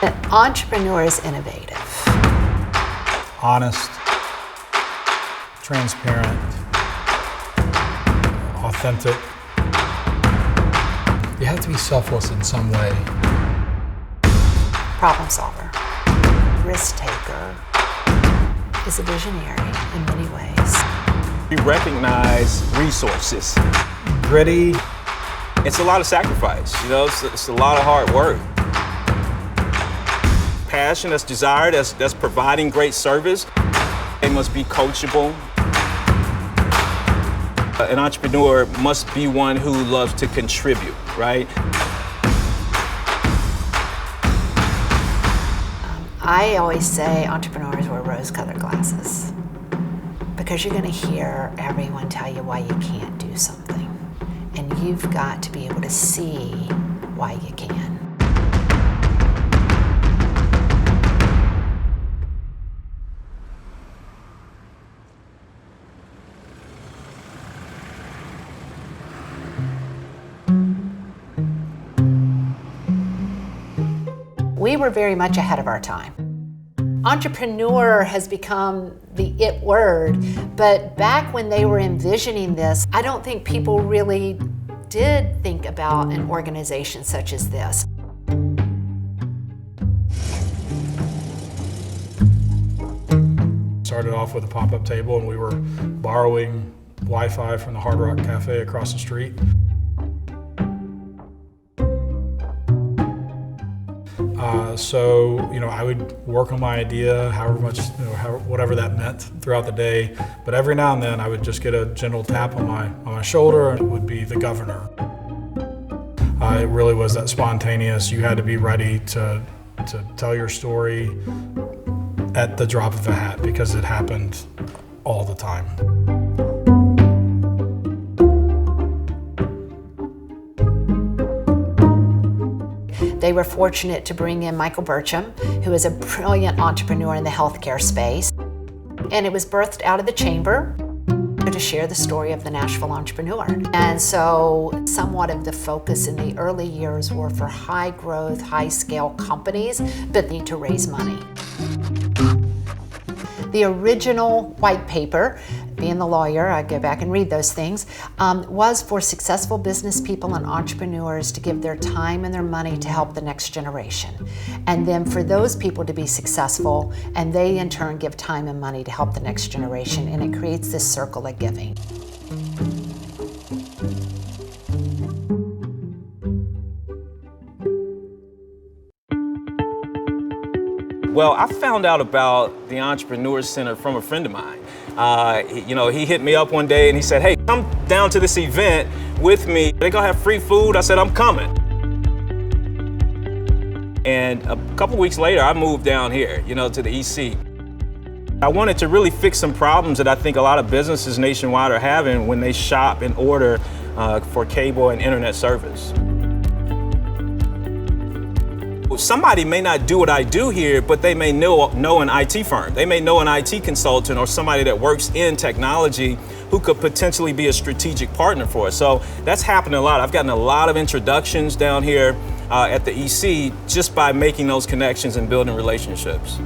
An entrepreneur is innovative. Honest, transparent, authentic. You have to be selfless in some way. Problem solver. Risk taker. Is a visionary in many ways. We recognize resources. Gritty. It's a lot of sacrifice, it's a lot of hard work. Passion that's desired, that's providing great service. They must be coachable. An entrepreneur must be one who loves to contribute, right? I always say entrepreneurs wear rose-colored glasses because you're going to hear everyone tell you why you can't do something. And you've got to be able to see why you can. We were very much ahead of our time. Entrepreneur has become the it word, but back when they were envisioning this, I don't think people really did think about an organization such as this. Started off with a pop-up table and we were borrowing Wi-Fi from the Hard Rock Cafe across the street. So I would work on my idea, however much, whatever that meant throughout the day. But every now and then I would just get a gentle tap on my shoulder, and it would be the governor. It really was that spontaneous. You had to be ready to tell your story at the drop of a hat because it happened all the time. They were fortunate to bring in Michael Burcham, who is a brilliant entrepreneur in the healthcare space. And it was birthed out of the chamber to share the story of the Nashville entrepreneur. And so somewhat of the focus in the early years were for high growth, high scale companies that need to raise money. The original white paper, being the lawyer, I go back and read those things, was for successful business people and entrepreneurs to give their time and their money to help the next generation. And then for those people to be successful, and they in turn give time and money to help the next generation, and it creates this circle of giving. Well, I found out about the Entrepreneur Center from a friend of mine. He hit me up one day and he said, "Hey, come down to this event with me. They're gonna have free food." I said, "I'm coming." And a couple weeks later, I moved down here, to the EC. I wanted to really fix some problems that I think a lot of businesses nationwide are having when they shop and order for cable and internet service. Somebody may not do what I do here, but they may know an IT firm. They may know an IT consultant or somebody that works in technology who could potentially be a strategic partner for us. So that's happening a lot. I've gotten a lot of introductions down here at the EC just by making those connections and building relationships.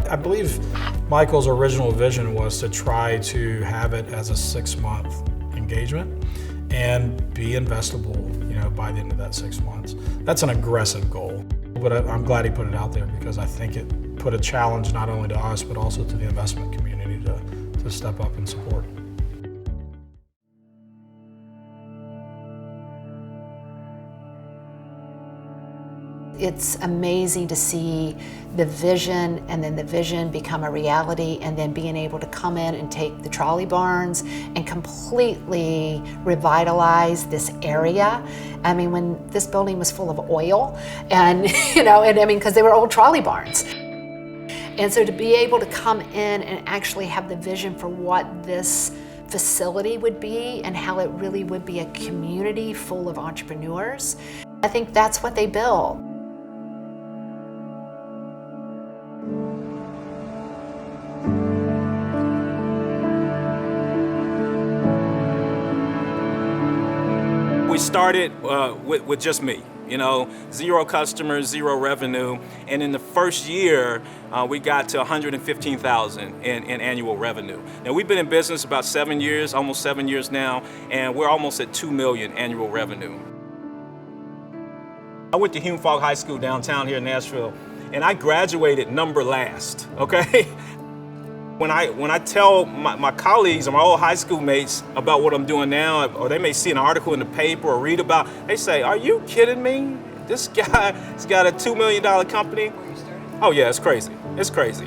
I believe Michael's original vision was to try to have it as a 6-month engagement and be investable, by the end of that 6 months. That's an aggressive goal, but I'm glad he put it out there because I think it put a challenge not only to us, but also to the investment community to step up and support. It's amazing to see the vision and then the vision become a reality, and then being able to come in and take the trolley barns and completely revitalize this area. I mean, when this building was full of oil and, because they were old trolley barns. And so to be able to come in and actually have the vision for what this facility would be and how it really would be a community full of entrepreneurs, I think that's what they built. We started with just me. You know, 0 customers, 0 revenue. And in the first year, we got to 115,000 in annual revenue. Now we've been in business about 7 years, almost 7 years now, and we're almost at 2 million annual revenue. I went to Hume Fogg High School downtown here in Nashville, and I graduated number last, okay? When I tell my colleagues or my old high school mates about what I'm doing now, or they may see an article in the paper or read about, they say, "Are you kidding me? This guy's got a $2 million company?" Oh yeah, it's crazy. It's crazy.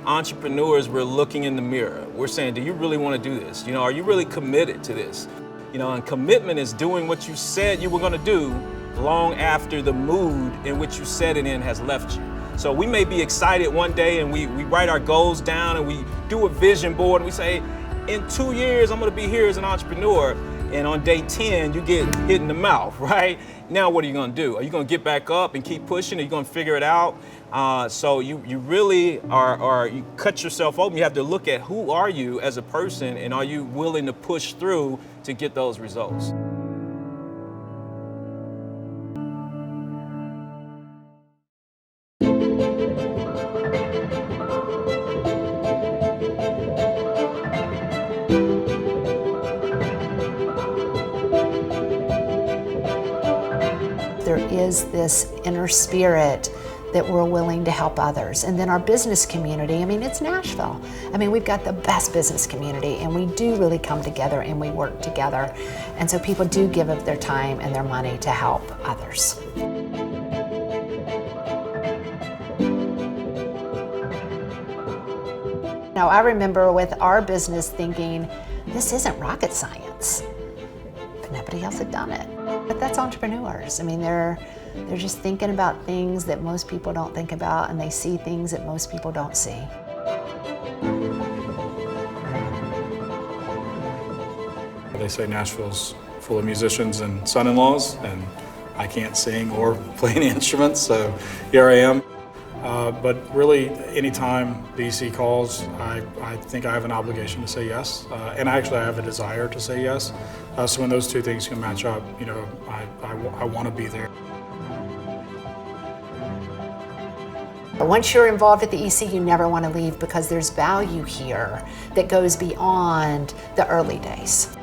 Entrepreneurs, we're looking in the mirror. We're saying, do you really want to do this? You know, are you really committed to this? You know, and commitment is doing what you said you were going to do long after the mood in which you said it in has left you. So we may be excited one day and we write our goals down and we do a vision board and we say, in 2 years, I'm going to be here as an entrepreneur. And on day 10, you get hit in the mouth, right? Now, what are you going to do? Are you going to get back up and keep pushing? Are you going to figure it out? So you really you cut yourself open. You have to look at who are you as a person and are you willing to push through to get those results? There is this inner spirit that we're willing to help others. And then our business community, I mean, it's Nashville. I mean, we've got the best business community and we do really come together and we work together. And so people do give of their time and their money to help others. Now, I remember with our business thinking, this isn't rocket science, but nobody else had done it. But that's entrepreneurs. I mean, they're just thinking about things that most people don't think about, and they see things that most people don't see. They say Nashville's full of musicians and son-in-laws, and I can't sing or play any instruments, so here I am. But really, anytime the EC calls, I think I have an obligation to say yes, and actually I have a desire to say yes. So when those two things can match up, you know, I want to be there. But once you're involved at the EC, you never want to leave because there's value here that goes beyond the early days.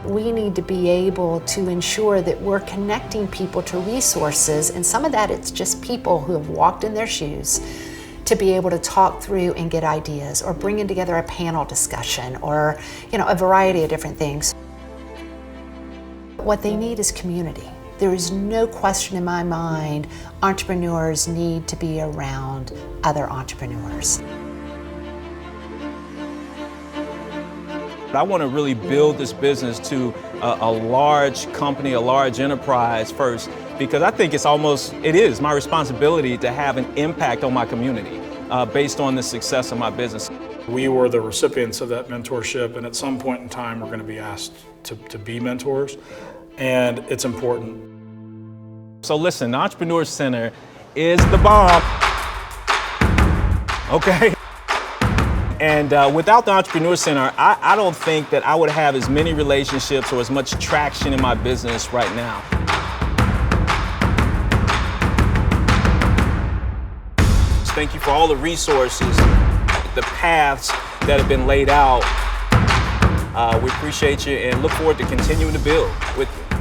We need to be able to ensure that we're connecting people to resources, and some of that it's just people who have walked in their shoes to be able to talk through and get ideas, or bringing together a panel discussion, or a variety of different things. What they need is community. There is no question in my mind, entrepreneurs need to be around other entrepreneurs. I want to really build this business to a large company, a large enterprise first, because I think it is my responsibility to have an impact on my community based on the success of my business. We were the recipients of that mentorship, and at some point in time, we're going to be asked to be mentors, and it's important. So listen, the Entrepreneur Center is the bomb, okay? And without the Entrepreneur Center, I don't think that I would have as many relationships or as much traction in my business right now. Thank you for all the resources, the paths that have been laid out. We appreciate you and look forward to continuing to build with you.